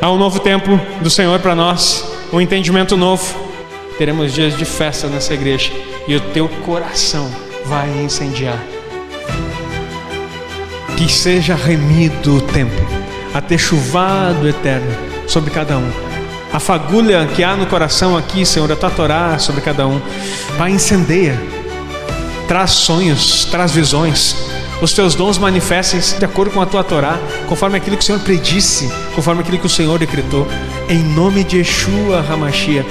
Há um novo tempo do Senhor para nós, um entendimento novo. Teremos dias de festa nessa igreja e o teu coração vai incendiar. Que seja remido o tempo, até chuvado eterno sobre cada um. A fagulha que há no coração aqui, Senhor, a tua Torá sobre cada um, vai incendeia. Traz sonhos, traz visões. Os teus dons manifestem-se de acordo com a tua Torá, conforme aquilo que o Senhor predisse, conforme aquilo que o Senhor decretou. Em nome de Yeshua HaMashiach.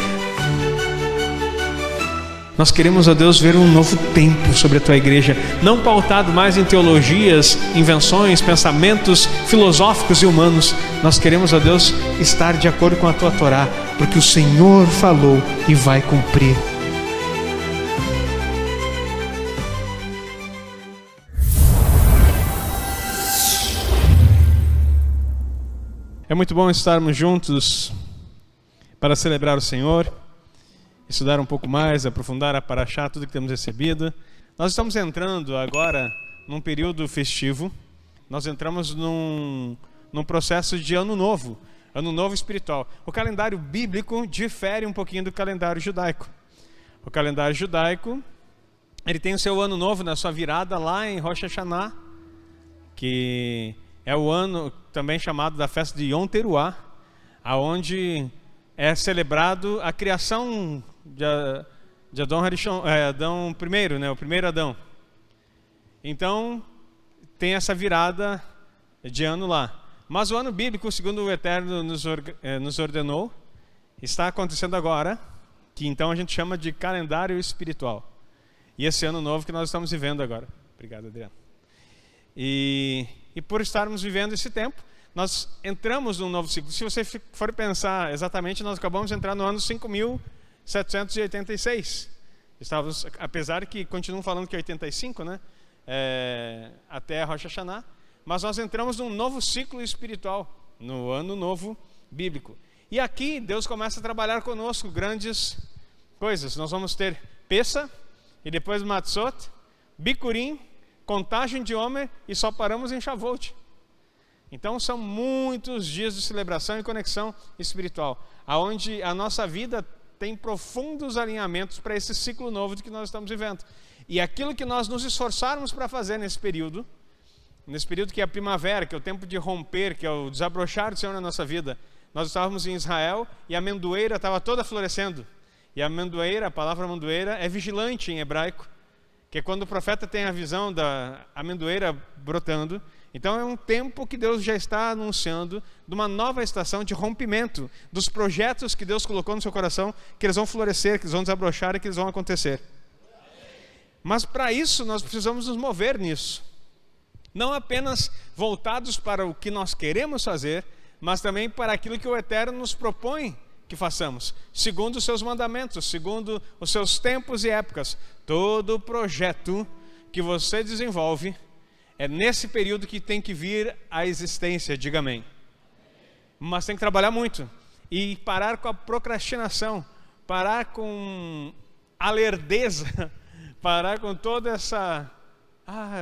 Nós queremos, ó Deus, ver um novo tempo sobre a tua igreja, não pautado mais em teologias, invenções, pensamentos filosóficos e humanos. Nós queremos, ó Deus, estar de acordo com a tua Torá, porque o Senhor falou e vai cumprir. É muito bom estarmos juntos para celebrar o Senhor, estudar um pouco mais, aprofundar a Parashá, tudo que temos recebido. Nós estamos entrando agora num período festivo. Nós entramos num processo de ano novo espiritual. O calendário bíblico difere um pouquinho do calendário judaico. O calendário judaico, ele tem o seu ano novo na sua virada lá em Rosh Hashanah, que é o ano também chamado da festa de Yom Teruah, aonde é celebrado a criação de Adão Harishon, Adão primeiro, né, o primeiro Adão. Então, tem essa virada de ano lá. Mas o ano bíblico, segundo o Eterno nos ordenou, está acontecendo agora, que então a gente chama de calendário espiritual. E esse ano novo que nós estamos vivendo agora. Obrigado, Adriano. E por estarmos vivendo esse tempo, nós entramos num novo ciclo. Se você for pensar exatamente, nós acabamos de entrar no ano 5.786. Estávamos, apesar que continuam falando que é 85, né? Até a Rosh Hashanah. Mas nós entramos num novo ciclo espiritual, no ano novo bíblico. E aqui Deus começa a trabalhar conosco grandes coisas. Nós vamos ter Pessa, e depois Matzot, Bikurim, contagem de Homer, e só paramos em Shavuot. Então são muitos dias de celebração e conexão espiritual, aonde a nossa vida tem profundos alinhamentos para esse ciclo novo de que nós estamos vivendo. E aquilo que nós nos esforçarmos para fazer nesse período que é a primavera, que é o tempo de romper, que é o desabrochar do Senhor na nossa vida. Nós estávamos em Israel e a amendoeira estava toda florescendo. E a amendoeira, a palavra amendoeira é vigilante em hebraico, que é quando o profeta tem a visão da amendoeira brotando. Então é um tempo que Deus já está anunciando de uma nova estação de rompimento dos projetos que Deus colocou no seu coração, que eles vão florescer, que eles vão desabrochar e que eles vão acontecer. Mas para isso nós precisamos nos mover nisso. Não apenas voltados para o que nós queremos fazer, mas também para aquilo que o Eterno nos propõe que façamos, segundo os seus mandamentos, segundo os seus tempos e épocas. Todo projeto que você desenvolve é nesse período que tem que vir à existência, diga amém. Mas tem que trabalhar muito e parar com a procrastinação, parar com a lerdeza, parar com toda essa...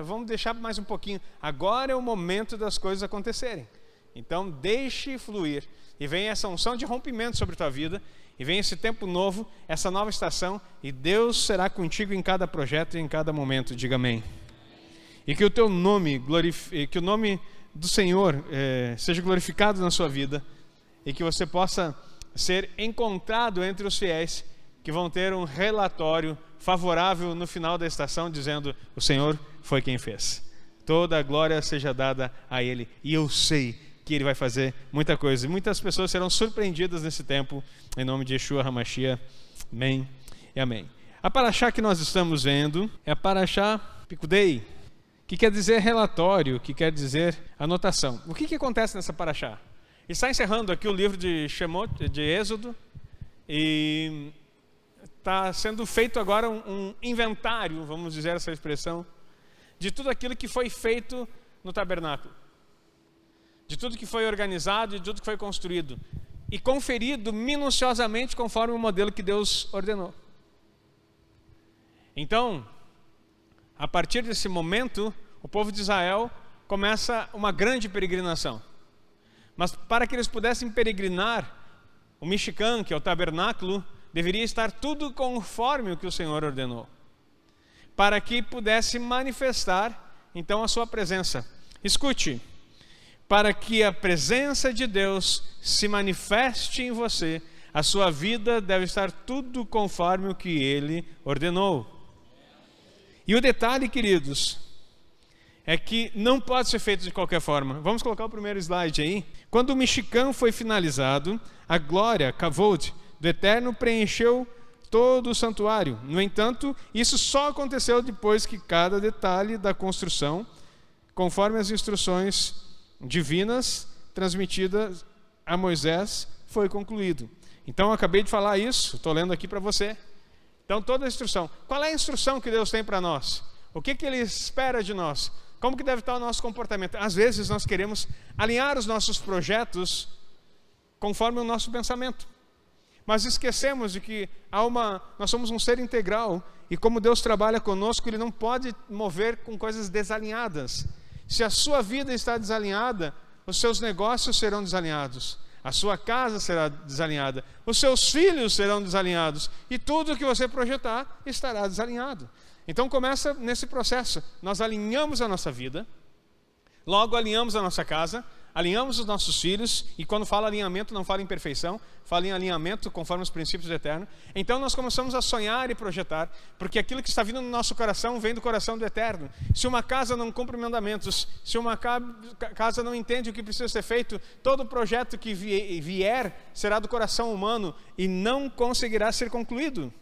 vamos deixar mais um pouquinho. Agora é o momento das coisas acontecerem. Então deixe fluir. E vem essa unção de rompimento sobre a tua vida. E vem esse tempo novo, essa nova estação. E Deus será contigo em cada projeto e em cada momento. Diga amém. E que o teu nome, que o nome do Senhor seja glorificado na sua vida. E que você possa ser encontrado entre os fiéis que vão ter um relatório favorável no final da estação, dizendo: o Senhor foi quem fez. Toda a glória seja dada a Ele. E eu sei que Ele vai fazer muita coisa. E muitas pessoas serão surpreendidas nesse tempo, em nome de Yeshua HaMashiach. Amém e amém. A Parashá que nós estamos vendo é a Parashá Pikudei, que quer dizer relatório, que quer dizer anotação. O que acontece nessa Parashá? Está encerrando aqui o livro de Shemot, de Êxodo, e está sendo feito agora um inventário, vamos dizer essa expressão, de tudo aquilo que foi feito no tabernáculo, de tudo que foi organizado e de tudo que foi construído e conferido minuciosamente conforme o modelo que Deus ordenou. Então, a partir desse momento, o povo de Israel começa uma grande peregrinação. Mas para que eles pudessem peregrinar, o Mishkan, que é o tabernáculo, deveria estar tudo conforme o que o Senhor ordenou, para que pudesse manifestar então a sua presença. Escute, para que a presença de Deus se manifeste em você, a sua vida deve estar tudo conforme o que Ele ordenou. E o detalhe, queridos, é que não pode ser feito de qualquer forma. Vamos colocar o primeiro slide aí. Quando o Mishkan foi finalizado, a glória, Kavod, do Eterno preencheu todo o santuário. No entanto, isso só aconteceu depois que cada detalhe da construção, conforme as instruções divinas transmitidas a Moisés, foi concluído. Então, eu acabei de falar isso, estou lendo aqui para você. Então, toda a instrução. Qual é a instrução que Deus tem para nós? O que Ele espera de nós? Como que deve estar o nosso comportamento? Às vezes, nós queremos alinhar os nossos projetos conforme o nosso pensamento. Mas esquecemos de que nós somos um ser integral e como Deus trabalha conosco, Ele não pode mover com coisas desalinhadas. Se a sua vida está desalinhada, os seus negócios serão desalinhados, a sua casa será desalinhada, os seus filhos serão desalinhados e tudo que você projetar estará desalinhado. Então começa nesse processo, nós alinhamos a nossa vida, logo alinhamos a nossa casa, alinhamos os nossos filhos, e quando fala alinhamento, não fala em perfeição, fala em alinhamento conforme os princípios do Eterno. Então nós começamos a sonhar e projetar, porque aquilo que está vindo no nosso coração vem do coração do Eterno. Se uma casa não cumpre mandamentos, se uma casa não entende o que precisa ser feito, todo projeto que vier será do coração humano e não conseguirá ser concluído.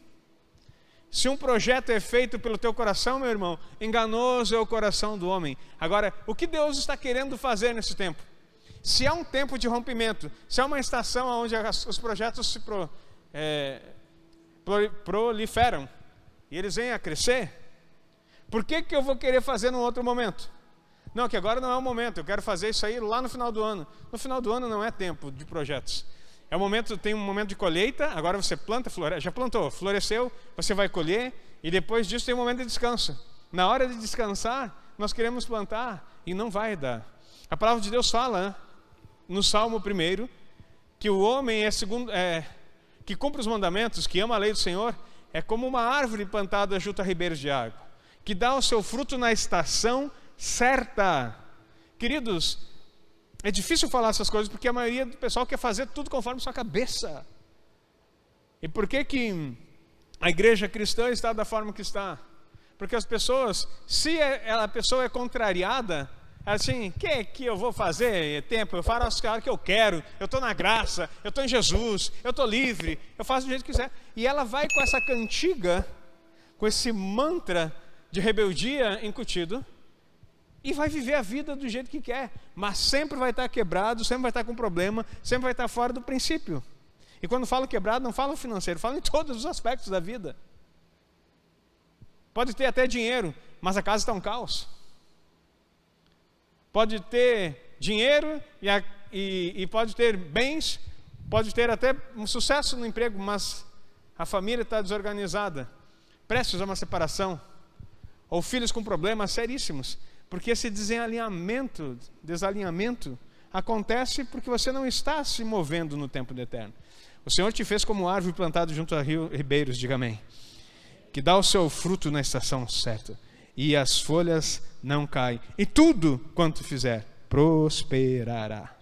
Se um projeto é feito pelo teu coração, meu irmão, enganoso é o coração do homem. Agora, o que Deus está querendo fazer nesse tempo? Se há um tempo de rompimento, se há uma estação onde os projetos se proliferam e eles vêm a crescer, por que eu vou querer fazer num outro momento? Não, que agora não é o momento, eu quero fazer isso aí lá no final do ano. No final do ano não é tempo de projetos. Tem um momento de colheita, agora você planta, já plantou, floresceu, você vai colher, e depois disso tem um momento de descanso. Na hora de descansar, nós queremos plantar e não vai dar. A palavra de Deus fala, no Salmo 1, que o homem que cumpre os mandamentos, que ama a lei do Senhor, é como uma árvore plantada junto a ribeiros de água, que dá o seu fruto na estação certa. Queridos, é difícil falar essas coisas porque a maioria do pessoal quer fazer tudo conforme sua cabeça. E por que a igreja cristã está da forma que está? Porque as pessoas, se a pessoa é contrariada, assim, que eu vou fazer tempo? Eu faço a que eu quero, eu estou na graça, eu estou em Jesus, eu estou livre, eu faço do jeito que quiser. E ela vai com essa cantiga, com esse mantra de rebeldia incutido, e vai viver a vida do jeito que quer, mas sempre vai estar quebrado, sempre vai estar com problema, sempre vai estar fora do princípio. E quando falo quebrado, não falo financeiro, falo em todos os aspectos da vida. Pode ter até dinheiro, mas a casa está um caos. Pode ter dinheiro e pode ter bens, pode ter até um sucesso no emprego, mas a família está desorganizada, prestes a uma separação, ou filhos com problemas seríssimos, porque esse desalinhamento acontece porque você não está se movendo no tempo do Eterno. O Senhor te fez como árvore plantada junto a ribeiros, diga amém, que dá o seu fruto na estação certa, e as folhas não caem, e tudo quanto fizer prosperará.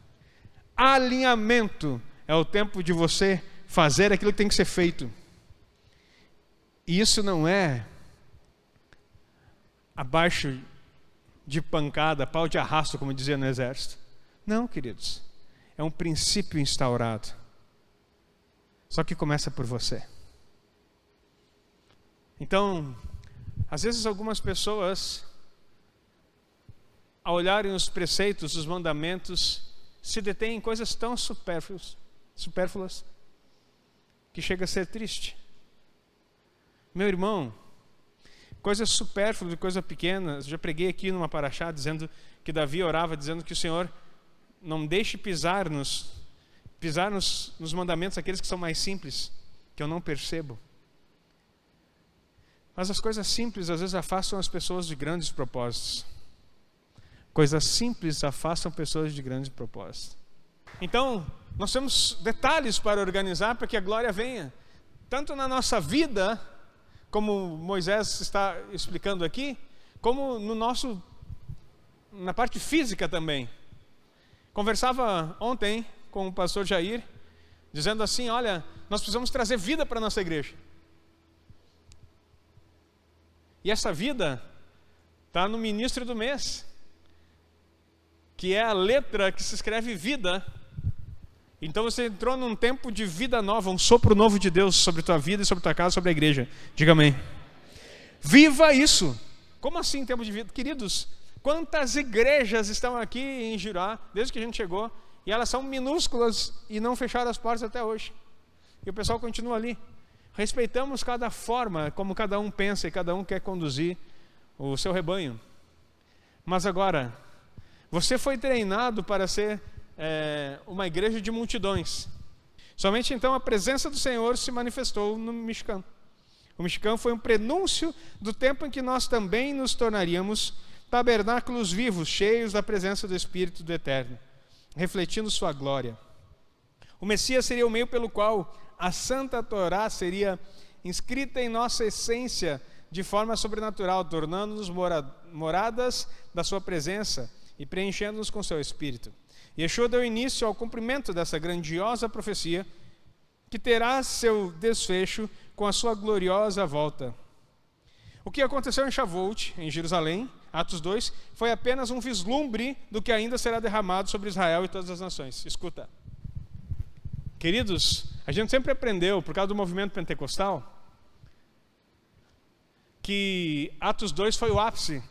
Alinhamento é o tempo de você fazer aquilo que tem que ser feito. E isso não é abaixo de pancada, pau de arrasto, como dizia no exército. Não, queridos, é um princípio instaurado. Só que começa por você. Então, às vezes algumas pessoas, ao olharem os preceitos, os mandamentos, se detêm em coisas tão supérfluas, que chega a ser triste. Meu irmão, coisas supérfluas, coisas pequenas, já preguei aqui numa paraxá dizendo que Davi orava, dizendo que o Senhor não deixe pisar nos mandamentos aqueles que são mais simples, que eu não percebo. Mas as coisas simples às vezes afastam as pessoas de grandes propósitos. Coisas simples afastam pessoas de grandes propósitos. Então, nós temos detalhes para organizar para que a glória venha, tanto na nossa vida, como Moisés está explicando aqui, como na parte física também. Conversava ontem com o pastor Jair, dizendo assim, olha, nós precisamos trazer vida para a nossa igreja. E essa vida está no ministro do mês, que é a letra que se escreve vida. Então você entrou num tempo de vida nova, um sopro novo de Deus sobre a tua vida e sobre a tua casa, sobre a igreja. Diga amém. Viva isso. Como assim tempo de vida? Queridos, quantas igrejas estão aqui em Giruá, desde que a gente chegou, e elas são minúsculas e não fecharam as portas até hoje. E o pessoal continua ali. Respeitamos cada forma, como cada um pensa e cada um quer conduzir o seu rebanho. Mas agora, você foi treinado para ser uma igreja de multidões. Somente então a presença do Senhor se manifestou no Mishkan. O Mishkan foi um prenúncio do tempo em que nós também nos tornaríamos tabernáculos vivos, cheios da presença do Espírito do Eterno, refletindo sua glória. O Messias seria o meio pelo qual a Santa Torá seria inscrita em nossa essência de forma sobrenatural, tornando-nos moradas da sua presença e preenchendo-nos com seu Espírito. Yeshua deu início ao cumprimento dessa grandiosa profecia, que terá seu desfecho com a sua gloriosa volta. O que aconteceu em Shavuot, em Jerusalém, Atos 2, foi apenas um vislumbre do que ainda será derramado sobre Israel e todas as nações. Escuta. Queridos, a gente sempre aprendeu, por causa do movimento pentecostal, que Atos 2 foi o ápice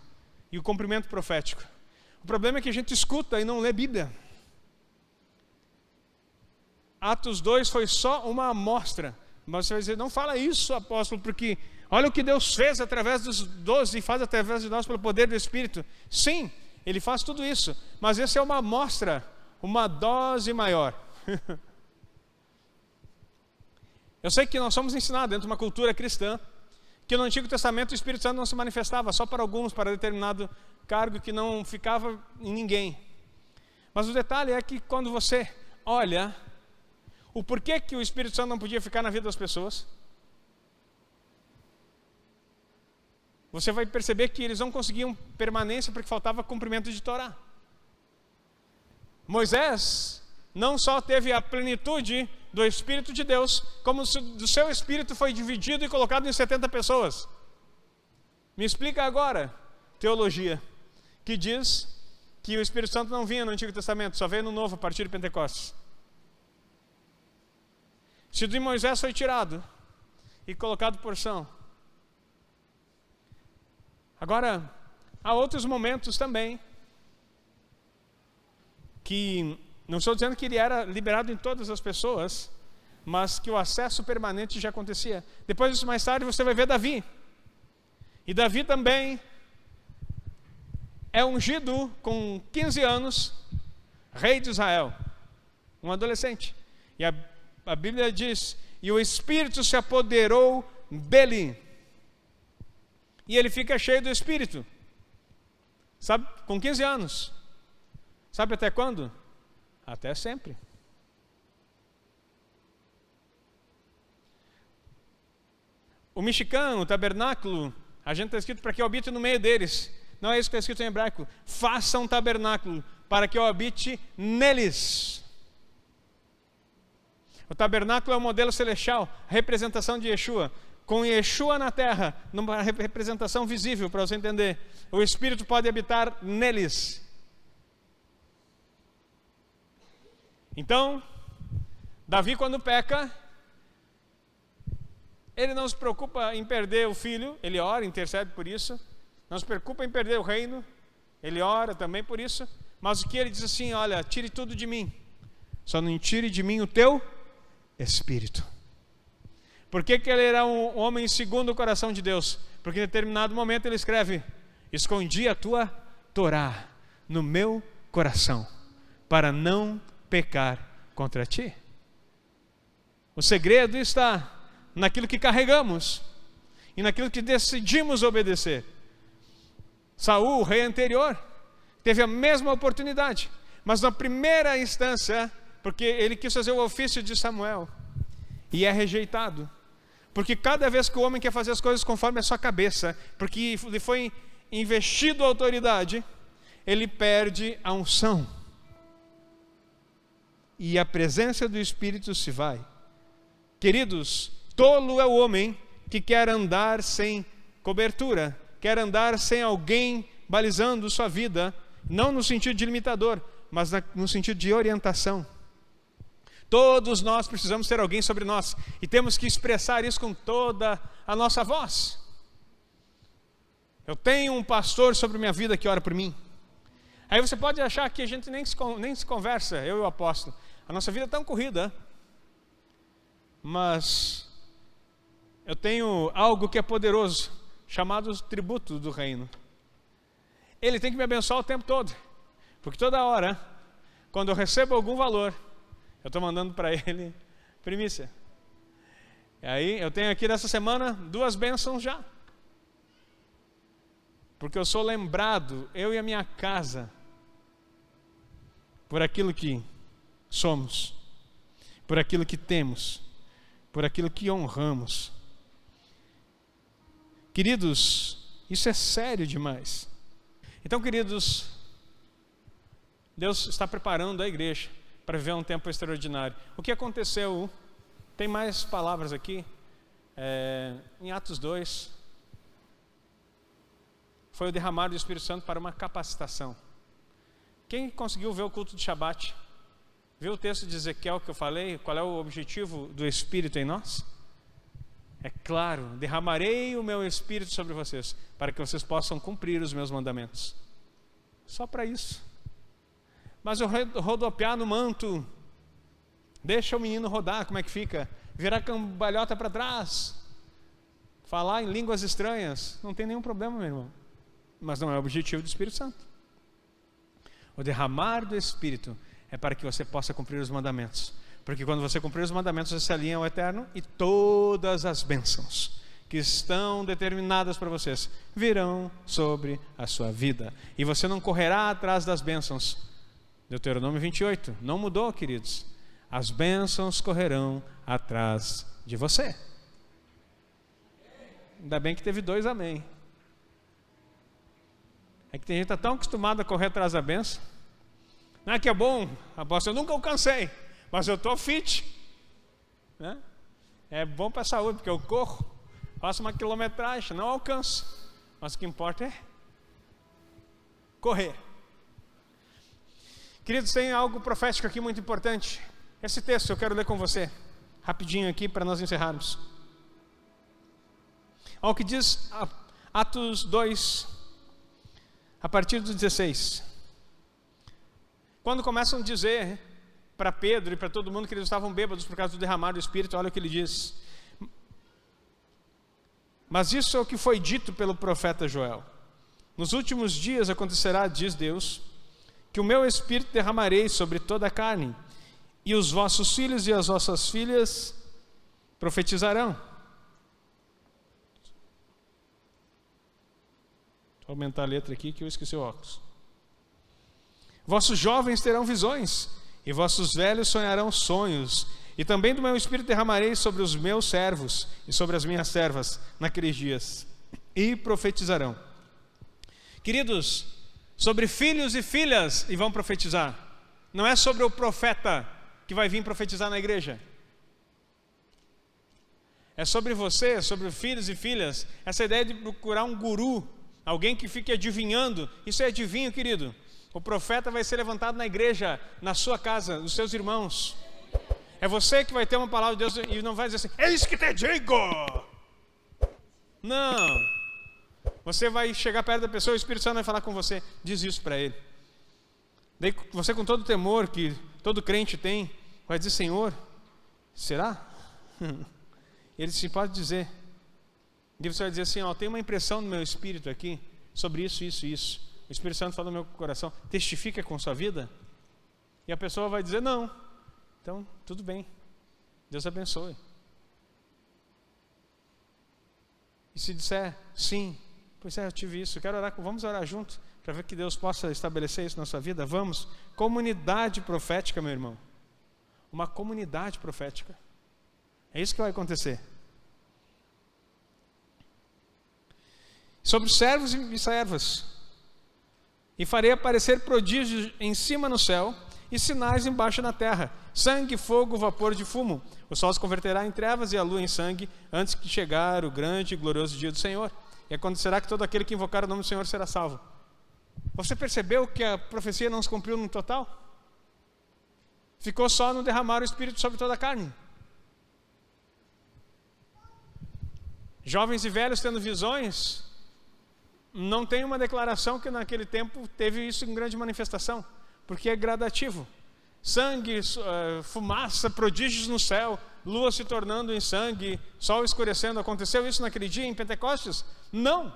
e o cumprimento profético. O problema é que a gente escuta e não lê Bíblia. Atos 2 foi só uma amostra. Mas você vai dizer, não fala isso, apóstolo, porque olha o que Deus fez através dos 12 e faz através de nós pelo poder do Espírito. Sim, Ele faz tudo isso, mas essa é uma amostra, uma dose maior. Eu sei que nós somos ensinados dentro de uma cultura cristã que no Antigo Testamento o Espírito Santo não se manifestava, só para alguns, para determinado cargo que não ficava em ninguém. Mas o detalhe é que quando você olha o porquê que o Espírito Santo não podia ficar na vida das pessoas, você vai perceber que eles não conseguiam permanência porque faltava cumprimento de Torá. Moisés não só teve a plenitude do Espírito de Deus, como do seu Espírito foi dividido e colocado em 70 pessoas. Me explica agora, teologia, que diz que o Espírito Santo não vinha no Antigo Testamento, só veio no Novo a partir de Pentecostes. Se de Moisés foi tirado e colocado porção. Agora, há outros momentos também que, não estou dizendo que ele era liberado em todas as pessoas, mas que o acesso permanente já acontecia. Depois disso, mais tarde, você vai ver Davi. E Davi também é ungido com 15 anos, rei de Israel, um adolescente. E a Bíblia diz, e o Espírito se apoderou dele. E ele fica cheio do Espírito. Sabe, com 15 anos. Sabe até quando? Até sempre. O Mishkan, o tabernáculo, a gente está escrito para que eu habite no meio deles. Não é isso que está escrito em hebraico. Faça um tabernáculo para que eu habite neles. O tabernáculo é o modelo celestial, a representação de Yeshua. Com Yeshua na terra, numa representação visível, para você entender. O Espírito pode habitar neles. Então, Davi quando peca, ele não se preocupa em perder o filho, ele ora, intercede por isso. Não se preocupa em perder o reino, ele ora também por isso. Mas o que ele diz assim, olha, tire tudo de mim, só não tire de mim o teu Espírito. Por que ele era um homem segundo o coração de Deus? Porque em determinado momento ele escreve, escondi a tua Torá no meu coração, para não pecar contra ti. O segredo está naquilo que carregamos e naquilo que decidimos obedecer. Saul, o rei anterior, teve a mesma oportunidade, mas na primeira instância porque ele quis fazer o ofício de Samuel e é rejeitado. Porque cada vez que o homem quer fazer as coisas conforme a sua cabeça, porque lhe foi investido a autoridade, ele perde a unção. E a presença do Espírito se vai. Queridos, tolo é o homem que quer andar sem cobertura, quer andar sem alguém balizando sua vida, não no sentido de limitador, mas no sentido de orientação. Todos nós precisamos ter alguém sobre nós e temos que expressar isso com toda a nossa voz. Eu tenho um pastor sobre minha vida que ora por mim. Aí você pode achar que a gente nem se conversa, eu e o apóstolo. A nossa vida é tão corrida, mas eu tenho algo que é poderoso, chamado tributo do reino. Ele tem que me abençoar o tempo todo, porque toda hora, quando eu recebo algum valor, eu estou mandando para ele primícia. E aí eu tenho aqui nessa semana 2 bênçãos já. Porque eu sou lembrado, eu e a minha casa, por aquilo que somos, por aquilo que temos, por aquilo que honramos. Queridos, isso é sério demais. Então, queridos, Deus está preparando a igreja para viver um tempo extraordinário. O que aconteceu? Tem mais palavras aqui. Em Atos 2, foi o derramar do Espírito Santo para uma capacitação. Quem conseguiu ver o culto de Shabat? Viu o texto de Ezequiel que eu falei? Qual é o objetivo do Espírito em nós? É claro, derramarei o meu Espírito sobre vocês, para que vocês possam cumprir os meus mandamentos. Só para isso. Mas eu rodopiar no manto, deixa o menino rodar, como é que fica? Virar cambalhota para trás, falar em línguas estranhas, não tem nenhum problema, meu irmão. Mas não é o objetivo do Espírito Santo. O derramar do Espírito é para que você possa cumprir os mandamentos. Porque quando você cumprir os mandamentos, você se alinha ao eterno e todas as bênçãos que estão determinadas para vocês virão sobre a sua vida. E você não correrá atrás das bênçãos. Deuteronômio 28, não mudou, queridos. As bênçãos correrão atrás de você. Ainda bem que teve 2 amém. É que tem gente que está tão acostumada a correr atrás da bênção. Não é que é bom, apóstolo, eu nunca alcancei, mas eu estou fit, né? É bom para a saúde, porque eu corro, faço uma quilometragem, não alcanço, mas o que importa é correr. Queridos, tem algo profético aqui muito importante. Esse texto eu quero ler com você, rapidinho aqui, para nós encerrarmos. Olha o que diz Atos 2, a partir do 16. Quando começam a dizer para Pedro e para todo mundo que eles estavam bêbados por causa do derramar do Espírito, olha o que ele diz. Mas isso é o que foi dito pelo profeta Joel. Nos últimos dias acontecerá, diz Deus, que o meu Espírito derramarei sobre toda a carne, e os vossos filhos e as vossas filhas profetizarão. Vou aumentar a letra aqui que eu esqueci o óculos. Vossos jovens terão visões, e vossos velhos sonharão sonhos, e também do meu Espírito derramarei sobre os meus servos e sobre as minhas servas naqueles dias, e profetizarão. Queridos, sobre filhos e filhas e vão profetizar. Não é sobre o profeta que vai vir profetizar na igreja. É sobre você, sobre filhos e filhas. Essa ideia de procurar um guru, alguém que fique adivinhando, isso é adivinho, querido. O profeta vai ser levantado na igreja, na sua casa, nos seus irmãos. É você que vai ter uma palavra de Deus e não vai dizer assim, é isso que te digo. Não. Você vai chegar perto da pessoa, o Espírito Santo vai falar com você, diz isso para ele. Daí você, com todo o temor que todo crente tem, vai dizer, Senhor, será? Ele se pode dizer. E você vai dizer assim, ó, tem uma impressão no meu espírito aqui, sobre isso, isso, isso. O Espírito Santo fala no meu coração, testifica com sua vida? E a pessoa vai dizer, não. Então, tudo bem. Deus abençoe. E se disser, sim, pois é, eu tive isso, eu quero orar, vamos orar junto, para ver que Deus possa estabelecer isso na sua vida, vamos. Comunidade profética, meu irmão. uma comunidade profética. É isso que vai acontecer. Sobre os servos e servas. E farei aparecer prodígios em cima no céu e sinais embaixo na terra: sangue, fogo, vapor de fumo. O sol se converterá em trevas e a lua em sangue, antes que chegar o grande e glorioso dia do Senhor. E acontecerá que todo aquele que invocar o nome do Senhor será salvo. Você percebeu que a profecia não se cumpriu no total? Ficou só no derramar o Espírito sobre toda a carne. Jovens e velhos tendo visões, não tem uma declaração que naquele tempo teve isso em grande manifestação, porque é gradativo. Sangue, fumaça, prodígios no céu, lua se tornando em sangue, sol escurecendo. Aconteceu isso naquele dia em Pentecostes? Não.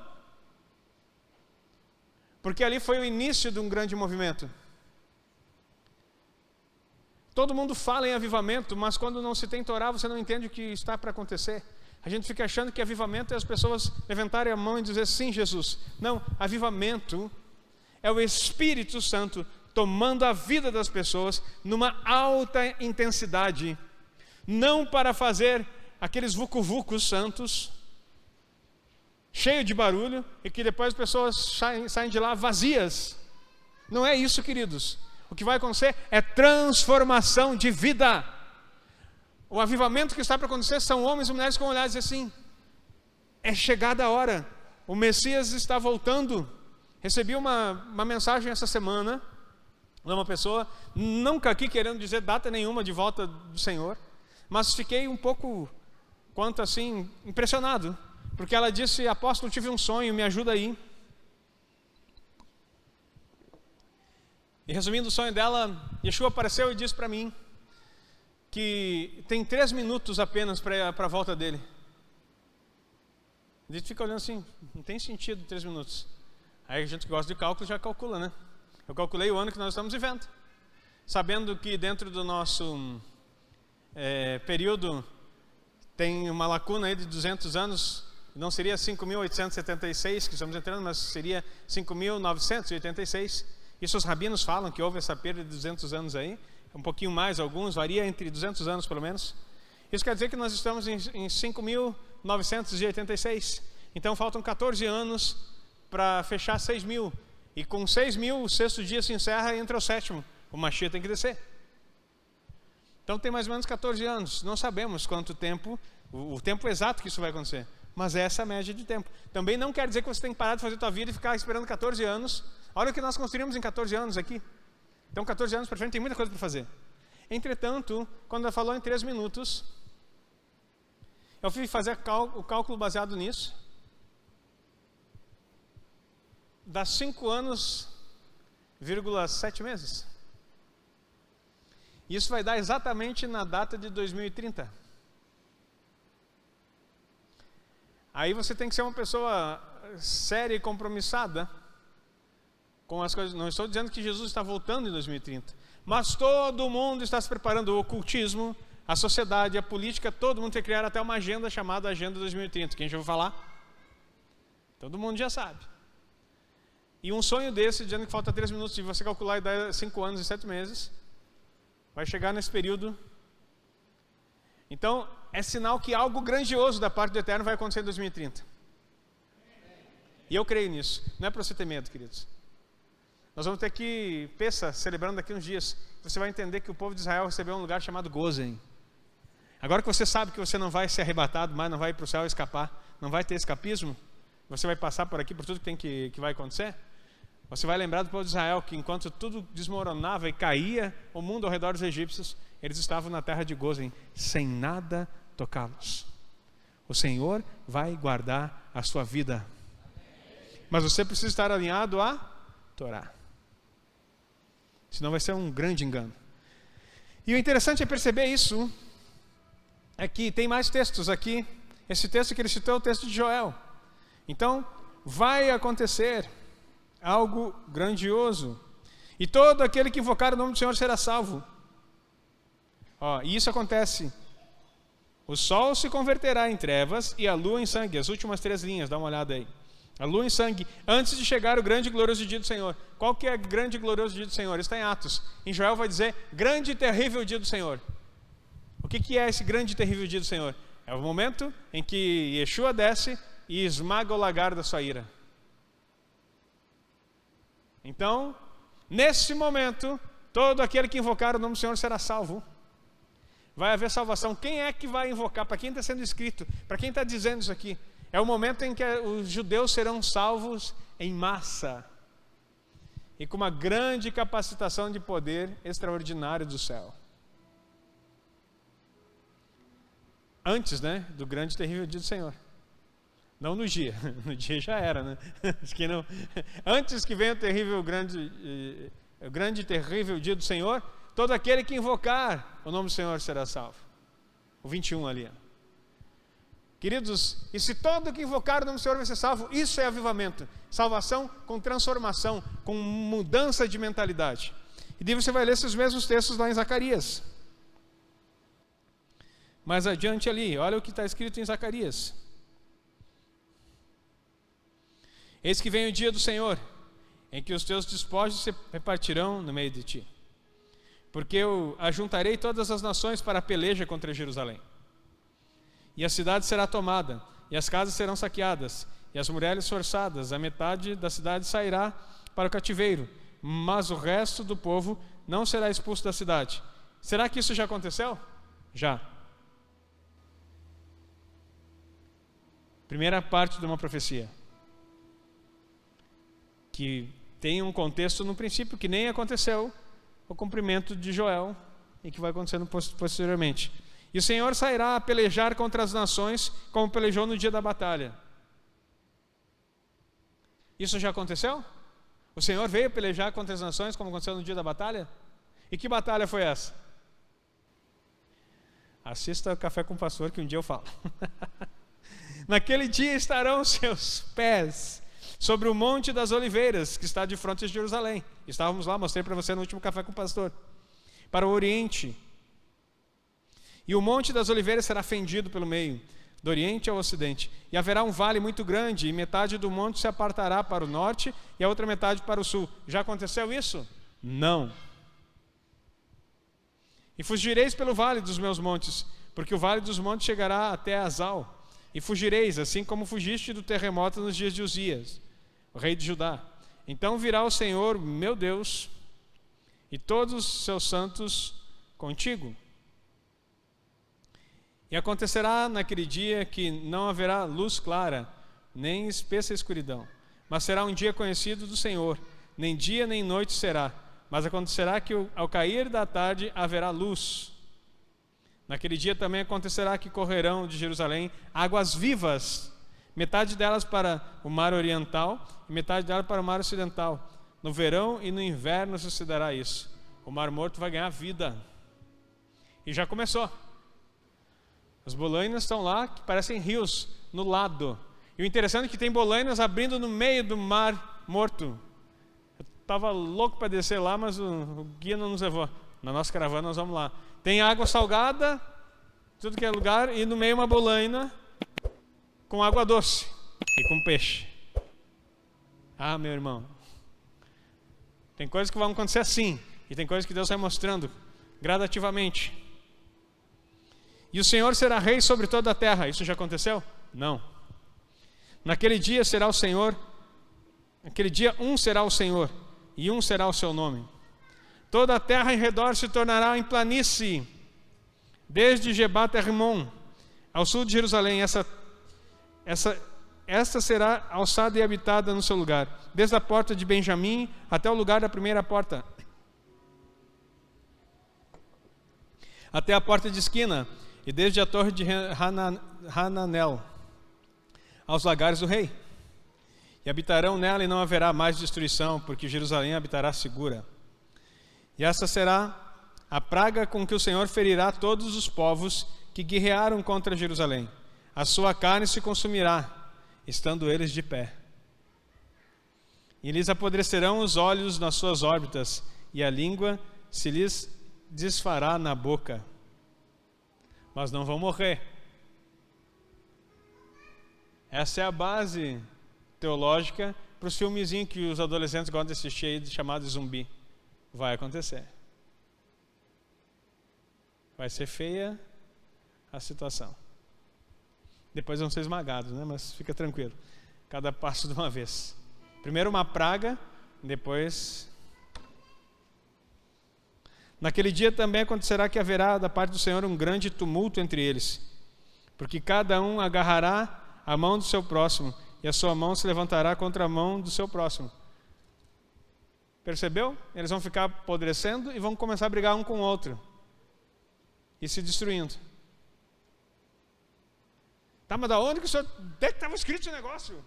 Porque ali foi o início de um grande movimento. Todo mundo fala em avivamento, mas quando não se tem Torá, você não entende o que está para acontecer. A gente fica achando que avivamento é as pessoas levantarem a mão e dizer sim, Jesus. Não, avivamento é o Espírito Santo tomando a vida das pessoas numa alta intensidade, não para fazer aqueles vucu-vucos santos, cheio de barulho, e que depois as pessoas saem de lá vazias. Não é isso, queridos. O que vai acontecer é transformação de vida. O avivamento que está para acontecer são homens e mulheres com olhares assim: é chegada a hora, o Messias está voltando. Recebi uma mensagem essa semana de uma pessoa, nunca aqui querendo dizer data nenhuma de volta do Senhor, mas fiquei um pouco, quanto assim, impressionado, porque ela disse: apóstolo, tive um sonho, me ajuda aí. E resumindo o sonho dela, Yeshua apareceu e disse para mim que tem 3 minutos apenas para a volta dele. A gente fica olhando assim, não tem sentido 3 minutos. Aí a gente que gosta de cálculo já calcula, né? Eu calculei o ano que nós estamos vivendo, sabendo que dentro do nosso período tem uma lacuna aí de 200 anos, não seria 5.876 que estamos entrando, mas seria 5.986. Isso os rabinos falam, que houve essa perda de 200 anos aí, um pouquinho mais, alguns, varia entre 200 anos pelo menos. Isso quer dizer que nós estamos em 5.986. Então faltam 14 anos para fechar 6.000. E com 6.000 o 6º dia se encerra e entra o 7º. O Mashiach tem que descer. Então tem mais ou menos 14 anos. Não sabemos quanto tempo, o tempo exato que isso vai acontecer. Mas é essa média de tempo. Também não quer dizer que você tem que parar de fazer a tua vida e ficar esperando 14 anos. Olha o que nós construímos em 14 anos aqui. Então 14 anos para frente tem muita coisa para fazer. Entretanto, quando ela falou em 3 minutos, eu fui fazer o cálculo baseado nisso. Dá 5 anos, 7 meses. Isso vai dar exatamente na data de 2030. Aí você tem que ser uma pessoa séria e compromissada com as coisas. Não estou dizendo que Jesus está voltando em 2030, mas todo mundo está se preparando. O ocultismo, a sociedade, a política, todo mundo tem que criar até uma agenda chamada Agenda 2030. Quem já ouviu falar? Todo mundo já sabe. E um sonho desse, dizendo que falta 3 minutos, de você calcular e dar 5 anos e 7 meses, vai chegar nesse período. Então, é sinal que algo grandioso da parte do Eterno vai acontecer em 2030. E eu creio nisso. Não é para você ter medo, queridos. Nós vamos ter que, Pessa, celebrando daqui uns dias, você vai entender que o povo de Israel recebeu um lugar chamado Gozen. Agora que você sabe que você não vai ser arrebatado, mas não vai ir para o céu escapar, não vai ter escapismo, você vai passar por aqui, por tudo que vai acontecer. Você vai lembrar do povo de Israel que enquanto tudo desmoronava e caía o mundo ao redor dos egípcios, eles estavam na terra de Gozen, sem nada tocá-los. O Senhor vai guardar a sua vida. Mas você precisa estar alinhado à Torá. Senão vai ser um grande engano. E o interessante é perceber isso, é que tem mais textos aqui. Esse texto que ele citou é o texto de Joel. Então, vai acontecer algo grandioso. E todo aquele que invocar o nome do Senhor será salvo. E isso acontece. O sol se converterá em trevas e a lua em sangue. As últimas 3 linhas, dá uma olhada aí. A lua em sangue, antes de chegar o grande e glorioso dia do Senhor. Qual que é o grande e glorioso dia do Senhor? Está em Atos. Em Joel vai dizer, grande e terrível dia do Senhor. O que é esse grande e terrível dia do Senhor? É o momento em que Yeshua desce e esmaga o lagar da sua ira. Então, nesse momento, todo aquele que invocar o nome do Senhor será salvo. Vai haver salvação. Quem é que vai invocar? Para quem está sendo escrito? Para quem está dizendo isso aqui? É o momento em que os judeus serão salvos em massa e com uma grande capacitação de poder extraordinário do céu. Antes, do grande e terrível dia do Senhor. Não no dia. No dia já era, né? Acho que não. Antes que venha o grande e terrível dia do Senhor, todo aquele que invocar o nome do Senhor será salvo. O 21 ali. Queridos, e se todo que invocar o nome do Senhor vai ser salvo, isso é avivamento. Salvação com transformação, com mudança de mentalidade. E daí você vai ler esses mesmos textos lá em Zacarias. Mais adiante ali, olha o que está escrito em Zacarias. Eis que vem o dia do Senhor, em que os teus despojos se repartirão no meio de ti. Porque eu ajuntarei todas as nações para a peleja contra Jerusalém. E a cidade será tomada, e as casas serão saqueadas, e as muralhas forçadas, a metade da cidade sairá para o cativeiro, mas o resto do povo não será expulso da cidade. Será que isso já aconteceu? Já. Primeira parte de uma profecia, que tem um contexto no princípio que nem aconteceu o cumprimento de Joel e que vai acontecendo posteriormente. E o Senhor sairá a pelejar contra as nações como pelejou no dia da batalha. Isso já aconteceu? O Senhor veio pelejar contra as nações como aconteceu no dia da batalha? E que batalha foi essa? Assista Café com o Pastor que um dia eu falo. Naquele dia estarão os seus pés sobre o Monte das Oliveiras, que está de frente de Jerusalém. Estávamos lá, mostrei para você no último Café com o Pastor. Para o Oriente. E o Monte das Oliveiras será fendido pelo meio, do Oriente ao Ocidente. E haverá um vale muito grande, e metade do monte se apartará para o norte, e a outra metade para o sul. Já aconteceu isso? Não. E fugireis pelo vale dos meus montes, porque o vale dos montes chegará até Azal. E fugireis, assim como fugiste do terremoto nos dias de Uzias, o rei de Judá. Então virá o Senhor, meu Deus, e todos os seus santos contigo. E acontecerá naquele dia que não haverá luz clara, nem espessa escuridão, mas será um dia conhecido do Senhor, nem dia nem noite será, mas acontecerá que ao cair da tarde haverá luz. Naquele dia também acontecerá que correrão de Jerusalém águas vivas, metade delas para o mar oriental e metade delas para o mar ocidental. No verão e no inverno sucederá isso. O mar morto vai ganhar vida. E já começou. As bolainas estão lá, que parecem rios, no lado. E o interessante é que tem bolainas abrindo no meio do mar morto. Eu estava louco para descer lá, mas o guia não nos levou. Na nossa caravana nós vamos lá. Tem água salgada, tudo que é lugar, e no meio uma bolaina com água doce e com peixe. Ah, meu irmão, tem coisas que vão acontecer assim, e tem coisas que Deus vai mostrando gradativamente. E o Senhor será rei sobre toda a terra. Isso já aconteceu? Não. Naquele dia será o Senhor, naquele dia um será o Senhor, e um será o seu nome. Toda a terra em redor se tornará em planície, desde Gebá até Rimon, ao sul de Jerusalém. Esta será alçada e habitada no seu lugar, desde a porta de Benjamim até o lugar da primeira porta, até a porta de esquina, e desde a torre de Hananel aos lagares do rei. E habitarão nela e não haverá mais destruição, porque Jerusalém habitará segura. E essa será a praga com que o Senhor ferirá todos os povos que guerrearam contra Jerusalém. A sua carne se consumirá, estando eles de pé. E lhes apodrecerão os olhos nas suas órbitas, e a língua se lhes desfará na boca. Mas não vão morrer. Essa é a base teológica para os filmezinhos que os adolescentes gostam de assistir aí, chamado zumbi. Vai acontecer. Vai ser feia a situação. Depois vão ser esmagados, né? Mas fica tranquilo. Cada passo de uma vez. Primeiro uma praga, depois... Naquele dia também acontecerá que haverá da parte do Senhor um grande tumulto entre eles, porque cada um agarrará a mão do seu próximo, e a sua mão se levantará contra a mão do seu próximo. Percebeu? Eles vão ficar apodrecendo e vão começar a brigar um com o outro. E se destruindo. Tá, mas da onde que o senhor... Onde é que estava escrito esse negócio?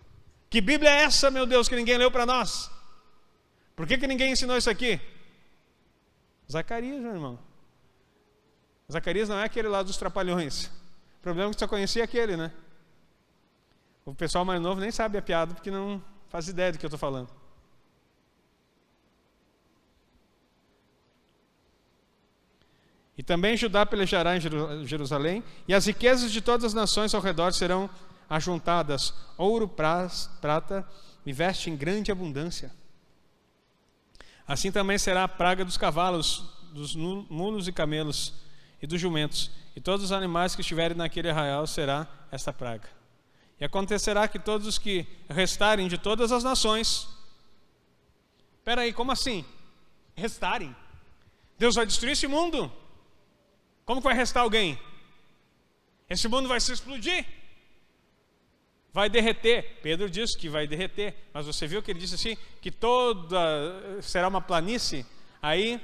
Que Bíblia é essa, meu Deus, que ninguém leu para nós? Por que ninguém ensinou isso aqui? Zacarias, meu irmão. Zacarias não é aquele lá dos trapalhões. O problema é que só conhecia aquele, né? O pessoal mais novo nem sabe a piada porque não faz ideia do que eu estou falando. E também Judá pelejará em Jerusalém, e as riquezas de todas as nações ao redor serão ajuntadas, ouro, prata e veste em grande abundância. Assim também será a praga dos cavalos, dos mulos e camelos, e dos jumentos, e todos os animais que estiverem naquele arraial será esta praga. E acontecerá que todos os que restarem de todas as nações... Espera aí, como assim? Restarem? Deus vai destruir esse mundo? Como que vai restar alguém? Esse mundo vai se explodir? Vai derreter. Pedro disse que vai derreter, mas você viu que ele disse assim, que toda será uma planície? Aí,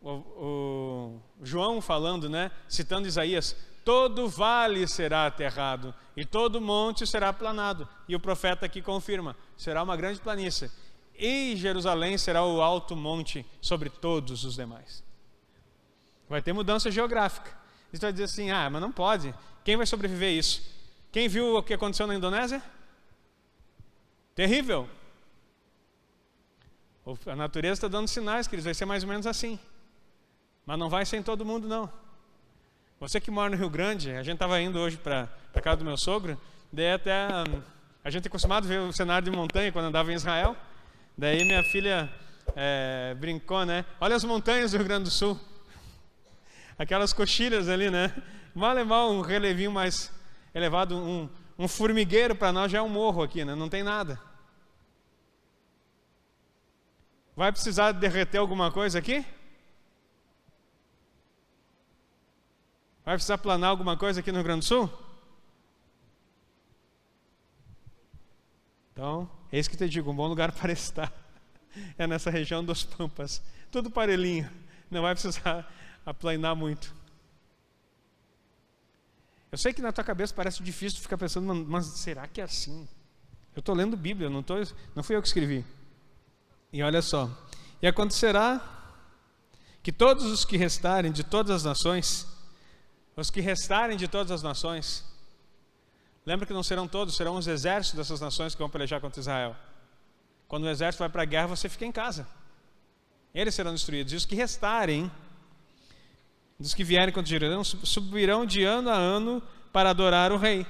o João falando, né, citando Isaías, todo vale será aterrado e todo monte será aplanado. E o profeta aqui confirma, será uma grande planície. E Jerusalém será o alto monte sobre todos os demais. Vai ter mudança geográfica. E você vai dizer assim, mas não pode. Quem vai sobreviver a isso? Quem viu o que aconteceu na Indonésia? Terrível. A natureza está dando sinais que vai ser mais ou menos assim. Mas não vai ser em todo mundo, não. Você que mora no Rio Grande, a gente estava indo hoje para a casa do meu sogro, daí até a gente é acostumado a ver o cenário de montanha quando andava em Israel. Daí minha filha brincou, né? Olha as montanhas do Rio Grande do Sul. Aquelas coxilhas ali, né? Mal é mal, um relevinho mais elevado, um formigueiro para nós já é um morro aqui, né? Não tem nada. Vai precisar derreter alguma coisa aqui? Vai precisar planar alguma coisa aqui no Rio Grande do Sul? Então, é isso que te digo, um bom lugar para estar é nessa região dos Pampas. Tudo parelhinho, não vai precisar aplanar muito. Eu sei que na tua cabeça parece difícil ficar pensando, mas será que é assim? Eu estou lendo Bíblia, não fui eu que escrevi. E olha só, e acontecerá que todos os que restarem de todas as nações, lembra que não serão todos, serão os exércitos dessas nações que vão pelejar contra Israel. Quando o exército vai para a guerra, você fica em casa. Eles serão destruídos. E os que restarem, dos que vierem contra Jerusalém, subirão de ano a ano para adorar o Rei,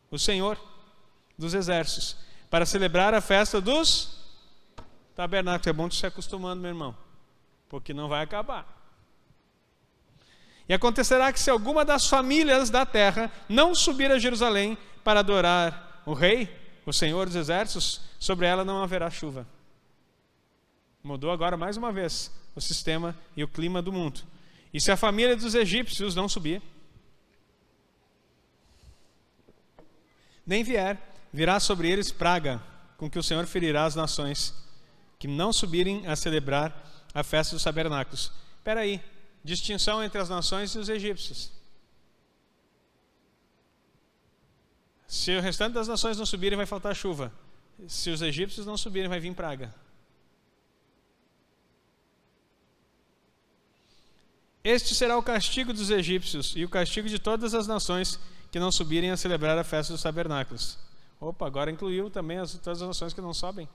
o Senhor dos exércitos, para celebrar a festa dos tabernáculos. É bom tu se acostumando, meu irmão, porque não vai acabar. E acontecerá que se alguma das famílias da terra não subir a Jerusalém para adorar o Rei, o Senhor dos exércitos, sobre ela não haverá chuva. Mudou agora mais uma vez o sistema e o clima do mundo. E se a família dos egípcios não subir, nem virá sobre eles praga, com que o Senhor ferirá as nações que não subirem a celebrar a festa dos tabernáculos. Espera aí, distinção entre as nações e os egípcios. Se o restante das nações não subirem, vai faltar chuva. Se os egípcios não subirem, vai vir praga. Este será o castigo dos egípcios e o castigo de todas as nações que não subirem a celebrar a festa dos tabernáculos. Opa, agora incluiu também todas as nações que não sobem.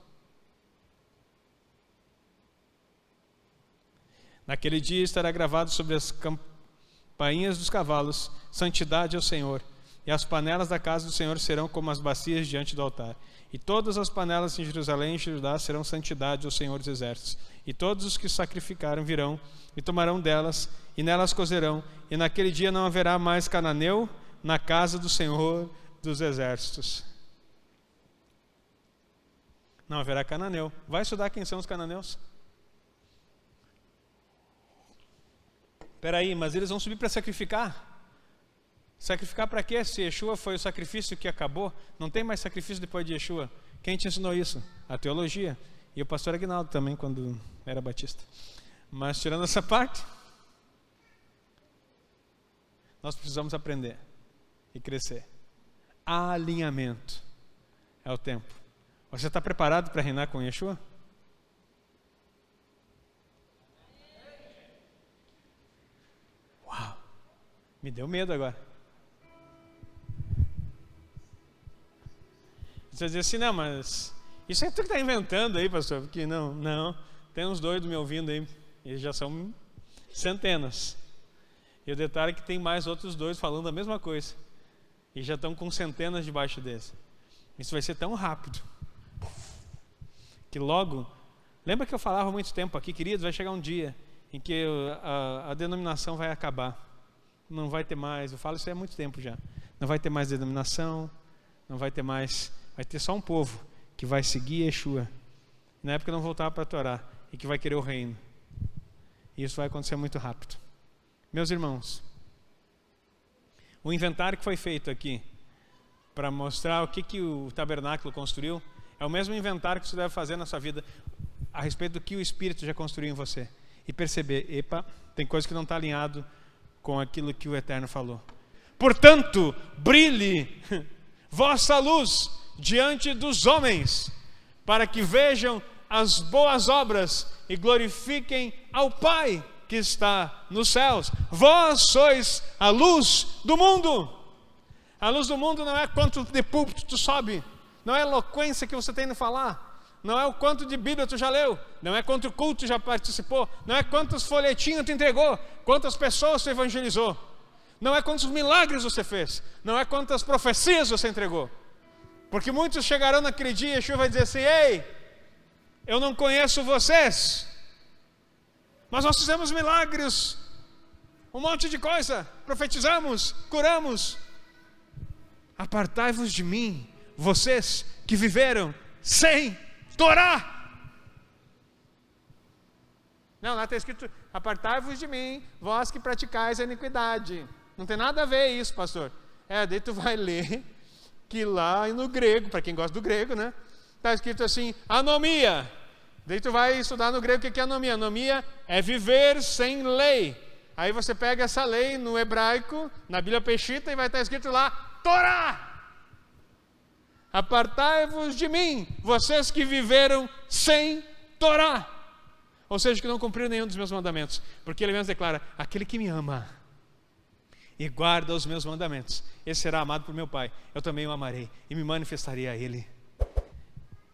Naquele dia estará gravado sobre as campainhas dos cavalos, santidade ao Senhor. e as panelas da casa do Senhor serão como as bacias diante do altar. E todas as panelas em Jerusalém e em Judá serão santidade ao Senhor dos Exércitos. E todos os que sacrificaram virão e tomarão delas, e nelas cozerão. E naquele dia não haverá mais cananeu na casa do Senhor dos Exércitos. Não haverá cananeu. Vai estudar quem são os cananeus? Espera aí, mas eles vão subir para sacrificar? Sacrificar para quê? Se Yeshua foi o sacrifício que acabou, não tem mais sacrifício depois de Yeshua. Quem te ensinou isso? A teologia. E o pastor Aguinaldo também, quando era batista. Mas tirando essa parte, nós precisamos aprender e crescer. Alinhamento é o tempo. Você está preparado para reinar com Yeshua? Uau! Me deu medo agora. Você diz assim, não, mas isso é tu que está inventando aí, pastor, porque não, tem uns doidos me ouvindo aí, eles já são centenas. E o detalhe é que tem mais outros dois falando a mesma coisa, e já estão com centenas debaixo deles. Isso vai ser tão rápido, que logo, lembra que eu falava há muito tempo aqui, queridos, vai chegar um dia em que a denominação vai acabar, não vai ter mais, eu falo isso há muito tempo já, não vai ter mais denominação, não vai ter mais... Vai ter só um povo que vai seguir Yeshua. Na época não voltar para a Torá e que vai querer o reino. E isso vai acontecer muito rápido. Meus irmãos, o inventário que foi feito aqui para mostrar o que o tabernáculo construiu é o mesmo inventário que você deve fazer na sua vida a respeito do que o Espírito já construiu em você. E perceber, tem coisa que não está alinhado com aquilo que o Eterno falou. Portanto, brilhe vossa luz diante dos homens, para que vejam as boas obras e glorifiquem ao Pai que está nos céus. Vós sois a luz do mundo. A luz do mundo não é quanto de púlpito tu sobe, não é a eloquência que você tem no falar, não é o quanto de Bíblia tu já leu, não é quanto culto tu já participou, não é quantos folhetinhos tu entregou, quantas pessoas tu evangelizou, não é quantos milagres você fez, não é quantas profecias você entregou. Porque muitos chegarão naquele dia e Yeshua vai dizer assim, ei, eu não conheço vocês, mas nós fizemos milagres, um monte de coisa, profetizamos, curamos. Apartai-vos de mim, vocês que viveram sem Torá. Não, lá está escrito, apartai-vos de mim, vós que praticais a iniquidade. Não tem nada a ver isso, pastor. Daí tu vai ler que lá no grego, para quem gosta do grego, né? Está escrito assim, anomia. Daí tu vai estudar no grego o que é anomia. Anomia é viver sem lei. Aí você pega essa lei no hebraico, na Bíblia Peshita, e vai estar escrito lá, Torá. Apartai-vos de mim, vocês que viveram sem Torá. Ou seja, que não cumpriram nenhum dos meus mandamentos. Porque ele mesmo declara, aquele que me ama e guarda os meus mandamentos, esse será amado por meu Pai, eu também o amarei e me manifestarei a ele.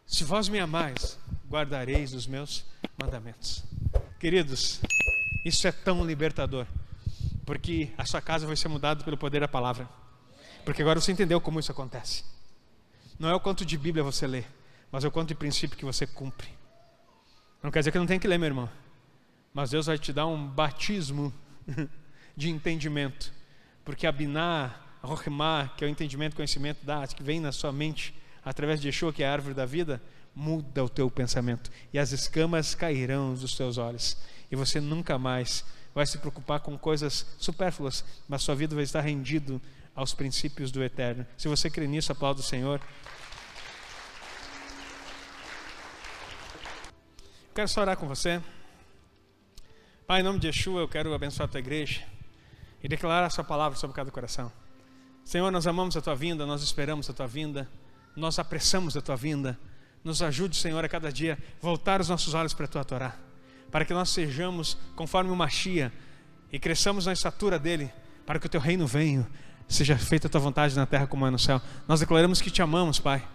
Se vós me amais, guardareis os meus mandamentos. Queridos, isso é tão libertador, porque a sua casa vai ser mudada pelo poder da palavra, porque agora você entendeu como isso acontece. Não é o quanto de Bíblia você lê, mas é o quanto de princípio que você cumpre. Não quer dizer que não tem que ler, meu irmão, mas Deus vai te dar um batismo de entendimento, porque a Binah, a Rohemah, que é o entendimento, conhecimento, que vem na sua mente, através de Yeshua, que é a árvore da vida, muda o teu pensamento, e as escamas cairão dos teus olhos, e você nunca mais vai se preocupar com coisas supérfluas, mas sua vida vai estar rendido aos princípios do Eterno. Se você crê nisso, aplauda o Senhor. Eu quero só orar com você. Pai, em nome de Yeshua, eu quero abençoar a tua igreja e declarar a sua palavra sobre cada coração. Senhor, nós amamos a tua vinda, nós esperamos a tua vinda, nós apressamos a tua vinda. Nos ajude, Senhor, a cada dia voltar os nossos olhos para a tua Torá, para que nós sejamos conforme o Mashiach e cresçamos na estatura dele, para que o teu reino venha, seja feita a tua vontade na terra como é no céu. Nós declaramos que te amamos, Pai,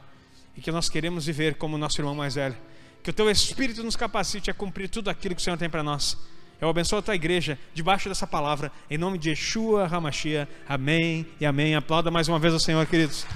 e que nós queremos viver como nosso irmão mais velho. Que o teu Espírito nos capacite a cumprir tudo aquilo que o Senhor tem para nós, Eu abençoo a tua igreja debaixo dessa palavra, em nome de Yeshua HaMashiach. Amém e amém. Aplauda mais uma vez ao Senhor, queridos.